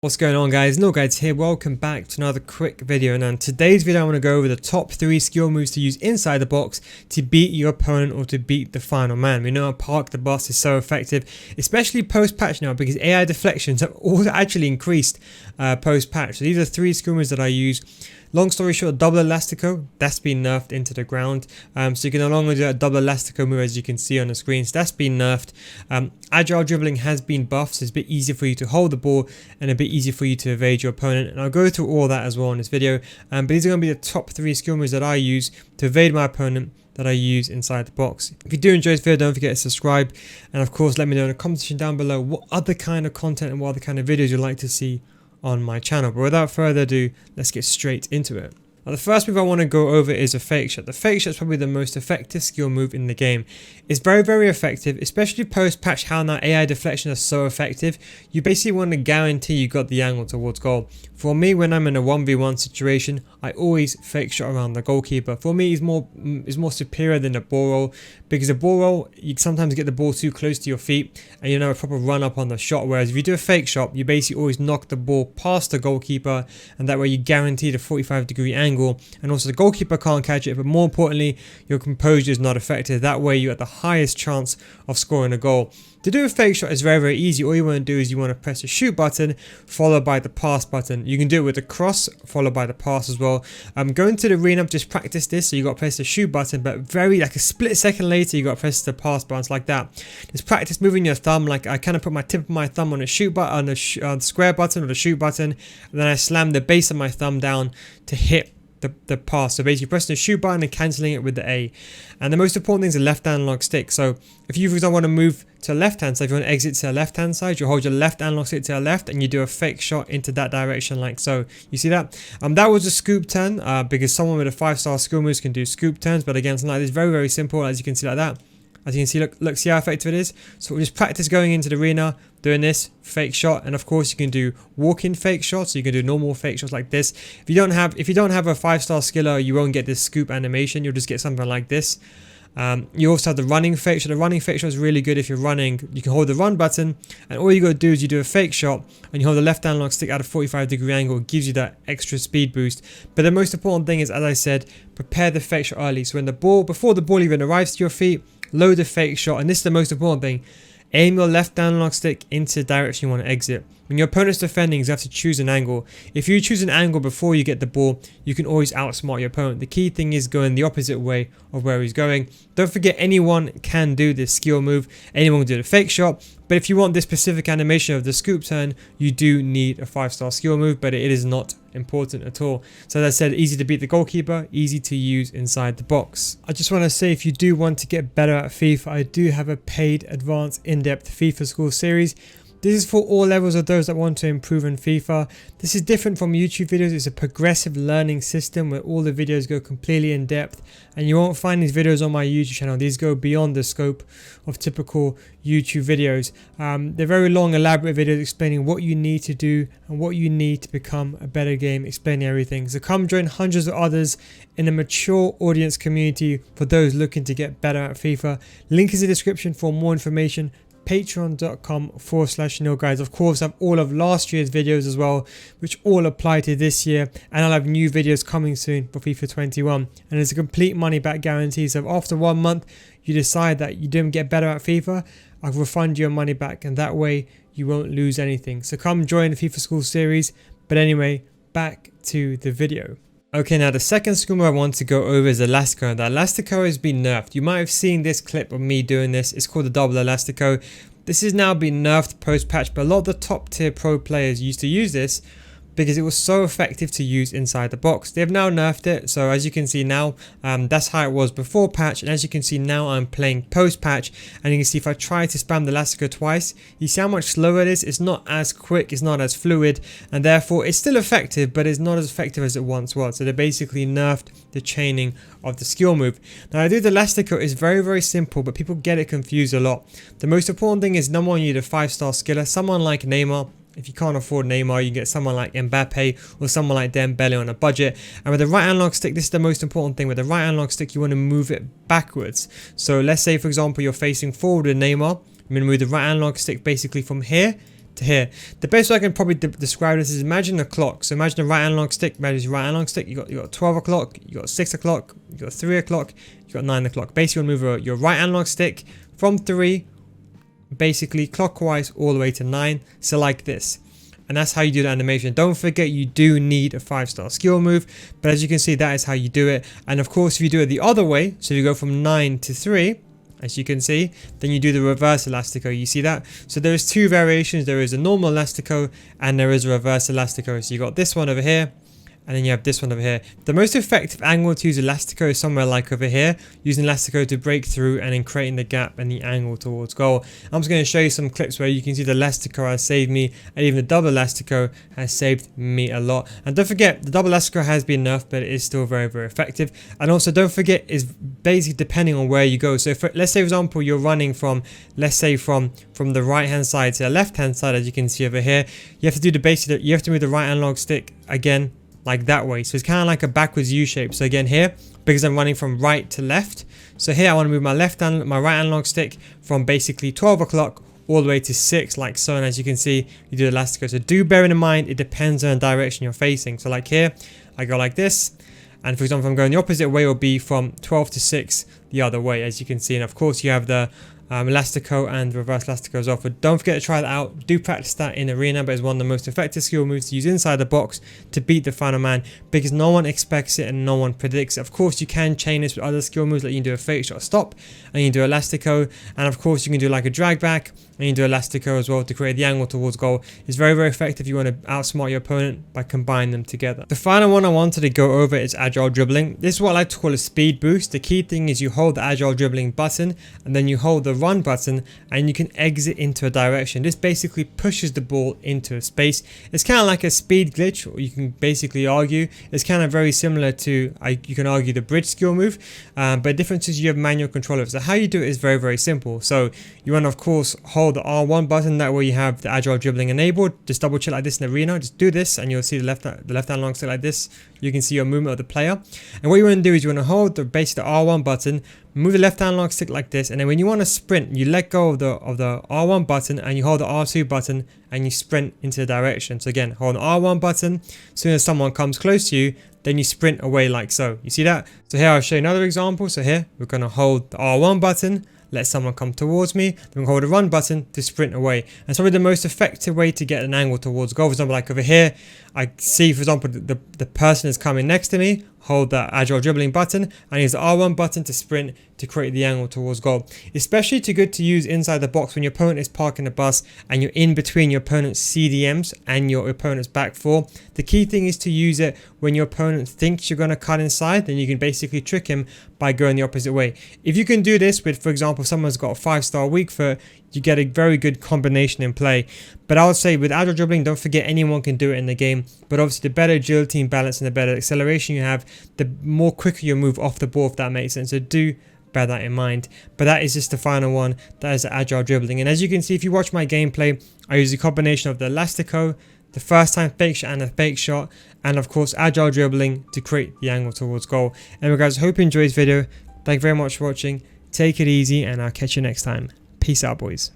What's going on, guys? NealGuides here. Welcome back to another quick video. And in today's video I want to go over the top 3 skill moves to use inside the box to beat your opponent or to beat the final man. We know Park the Bus is so effective, especially post-patch now, because AI deflections have all actually increased post-patch. So these are 3 skill moves that I use. Long story short, double Elastico, that's been nerfed into the ground. So you can no longer do a double Elastico move, as you can see on the screen. So that's been nerfed. Agile dribbling has been buffed, so it's a bit easier for you to hold the ball and a bit easier for you to evade your opponent. And I'll go through all that as well in this video. But these are going to be the top 3 skill moves that I use to evade my opponent, that I use inside the box. If you do enjoy this video, don't forget to subscribe. And of course, let me know in the comment section down below what other kind of content and what other kind of videos you'd like to see on my channel. But without further ado, let's get straight into it. Now, the first move I want to go over is a fake shot. The fake shot is probably the most effective skill move in the game. It's very, very effective, especially post-patch, how now AI deflection is so effective. You basically want to guarantee you got the angle towards goal. For me, when I'm in a 1v1 situation, I always fake shot around the goalkeeper. For me, is more superior than a ball roll, because a ball roll, you sometimes get the ball too close to your feet and you know a proper run up on the shot. Whereas if you do a fake shot, you basically always knock the ball past the goalkeeper, and that way you guarantee the 45-degree angle, and also the goalkeeper can't catch it. But more importantly, your composure is not affected. That way you're at the highest chance of scoring a goal. To do a fake shot is very, very easy. All you want to do is you want to press the shoot button followed by the pass button. You can do it with the cross followed by the pass as well. Going to the arena, just practice this. So you got to press the shoot button, but very like a split second later you got to press the pass button. It's like that. Just practice moving your thumb. Like I kind of put my tip of my thumb on the shoot button, on the square button or the shoot button, and then I slam the base of my thumb down to hit the pass. So basically pressing the shoot button and cancelling it with the A. And the most important thing is the left analog stick. So if you, for example, want to move to the left hand side, if you want to exit to the left hand side, you hold your left analog stick to the left and you do a fake shot into that direction like so. You see that? That was a scoop turn, because someone with a 5-star skill moves can do scoop turns, but again, something like this, very, very simple, as you can see like that. As you can see, look, see how effective it is. So we'll just practice going into the arena, doing this fake shot, and of course you can do walk-in fake shots. So you can do normal fake shots like this. If you don't have a 5-star skiller, you won't get this scoop animation. You'll just get something like this. You also have the running fake shot. The running fake shot is really good if you're running. You can hold the run button, and all you got to do is you do a fake shot, and you hold the left analog stick at a 45-degree angle. It gives you that extra speed boost. But the most important thing is, as I said, prepare the fake shot early. So when before the ball even arrives to your feet, load the fake shot. And this is the most important thing: aim your left analog stick into the direction you want to exit. When your opponent's defending, you have to choose an angle. If you choose an angle before you get the ball, you can always outsmart your opponent. The key thing is going the opposite way of where he's going. Don't forget, anyone can do this skill move. Anyone can do the fake shot. But if you want this specific animation of the scoop turn, you do need a 5-star skill move, but it is not important at all. So as I said, easy to beat the goalkeeper, easy to use inside the box. I just want to say, if you do want to get better at FIFA, I do have a paid advanced in-depth FIFA School Series. This is for all levels of those that want to improve in FIFA. This is different from YouTube videos. It's a progressive learning system where all the videos go completely in depth, and you won't find these videos on my YouTube channel. These go beyond the scope of typical YouTube videos. They're very long, elaborate videos explaining what you need to do and what you need to become a better game, explaining everything. So come join hundreds of others in a mature audience community for those looking to get better at FIFA. Link is in the description for more information. Patreon.com/NealGuides. Of course, I have all of last year's videos as well, which all apply to this year, and I'll have new videos coming soon for FIFA 21. And there's a complete money back guarantee. So if after 1 month you decide that you didn't get better at FIFA, I'll refund your money back, and that way you won't lose anything. So come join the FIFA School Series. But anyway, back to the video. Okay, now the second skill move I want to go over is Elastico. The Elastico has been nerfed. You might have seen this clip of me doing this. It's called the double Elastico. This has now been nerfed post-patch, but a lot of the top tier pro players used to use this because it was so effective to use inside the box. They've now nerfed it, so as you can see now, that's how it was before patch, and as you can see now I'm playing post-patch, and you can see if I try to spam the Elastico twice, you see how much slower it is. It's not as quick, it's not as fluid, and therefore it's still effective, but it's not as effective as it once was. So they basically nerfed the chaining of the skill move. Now I do the Elastico is very, very simple, but people get it confused a lot. The most important thing is, number one, you need a 5-star skiller, someone like Neymar. If you can't afford Neymar, you can get someone like Mbappe or someone like Dembele on a budget. And with the right analog stick, this is the most important thing. With the right analog stick, you want to move it backwards. So let's say, for example, you're facing forward with Neymar. I'm going to move the right analog stick basically from here to here. The best way I can probably describe this is imagine a clock. So imagine a right analog stick, imagine your right analog stick, you got 12 o'clock, you got 6 o'clock, you got 3 o'clock, you got 9 o'clock. Basically, you want to move your right analog stick from 3, basically clockwise all the way to 9. So like this. And that's how you do the animation. Don't forget, you do need a 5-star skill move, but as you can see, that is how you do it. And of course, if you do it the other way, so you go from 9 to 3, as you can see, then you do the reverse Elastico. You see that? So there is 2 variations. There is a normal Elastico and there is a reverse Elastico. So you got this one over here, and then you have this one over here. The most effective angle to use Elastico is somewhere like over here, using Elastico to break through and then creating the gap and the angle towards goal. I'm just going to show you some clips where you can see the Elastico has saved me, and even the double Elastico has saved me a lot. And don't forget, the double Elastico has been nerfed, but it is still very, very effective. And also don't forget, it's basically depending on where you go. So let's say, for example, you're running from, let's say from the right hand side to the left hand side, as you can see over here, you have to do the basic, you have to move the right analog stick again, like that way. So it's kind of like a backwards U shape. So again here, because I'm running from right to left, so here I want to move my right analog stick from basically 12 o'clock all the way to 6, like so. And as you can see, you do the Elastico. So do bear in mind, it depends on the direction you're facing. So like here, I go like this. And for example, if I'm going the opposite way, it will be from 12 to 6 the other way, as you can see. And of course, you have the Elastico and reverse Elastico as well. But don't forget to try that out. Do practice that in arena, but it's one of the most effective skill moves to use inside the box to beat the final man, because no one expects it and no one predicts it. Of course, you can chain this with other skill moves, like you can do a fake shot stop, and you can do Elastico, and of course you can do like a drag back, and you can do Elastico as well to create the angle towards goal. It's very, very effective if you want to outsmart your opponent by combining them together. The final one I wanted to go over is agile dribbling. This is what I like to call a speed boost. The key thing is you hold the agile dribbling button, and then you hold the run button, and you can exit into a direction. This basically pushes the ball into a space. It's kind of like a speed glitch, or you can basically argue it's kind of very similar to, you can argue, the bridge skill move, but the difference is you have manual control of it. So how you do it is very, very simple. So you want to, of course, hold the R1 button, that way you have the agile dribbling enabled. Just double check like this in arena, just do this, and you'll see the left analog stick like this. You can see your movement of the player, and what you want to do is you want to hold the R1 button, move the left analog stick like this, and then when you want to sprint, you let go of the R1 button and you hold the R2 button and you sprint into the direction. So again, hold the R1 button, as soon as someone comes close to you, then you sprint away like so. You see that? So here I'll show you another example. So here we're going to hold the R1 button, let someone come towards me, then hold the run button to sprint away. And it's probably the most effective way to get an angle towards goal. For example, like over here, I see, for example, the person is coming next to me, hold the agile dribbling button, and use the R1 button to sprint to create the angle towards goal. Especially too good to use inside the box when your opponent is parking the bus and you're in between your opponent's CDMs and your opponent's back four. The key thing is to use it when your opponent thinks you're going to cut inside, then you can basically trick him by going the opposite way. If you can do this with, for example, someone's got a 5-star weak foot, you get a very good combination in play. But I would say with agile dribbling, don't forget anyone can do it in the game. But obviously the better agility and balance and the better acceleration you have, the more quicker you move off the ball, if that makes sense. So do bear that in mind. But that is just the final one. That is the agile dribbling. And as you can see, if you watch my gameplay, I use a combination of the Elastico, the first time fake shot and a fake shot, and of course agile dribbling to create the angle towards goal. Anyway guys, hope you enjoyed this video. Thank you very much for watching. Take it easy and I'll catch you next time. Peace out, boys.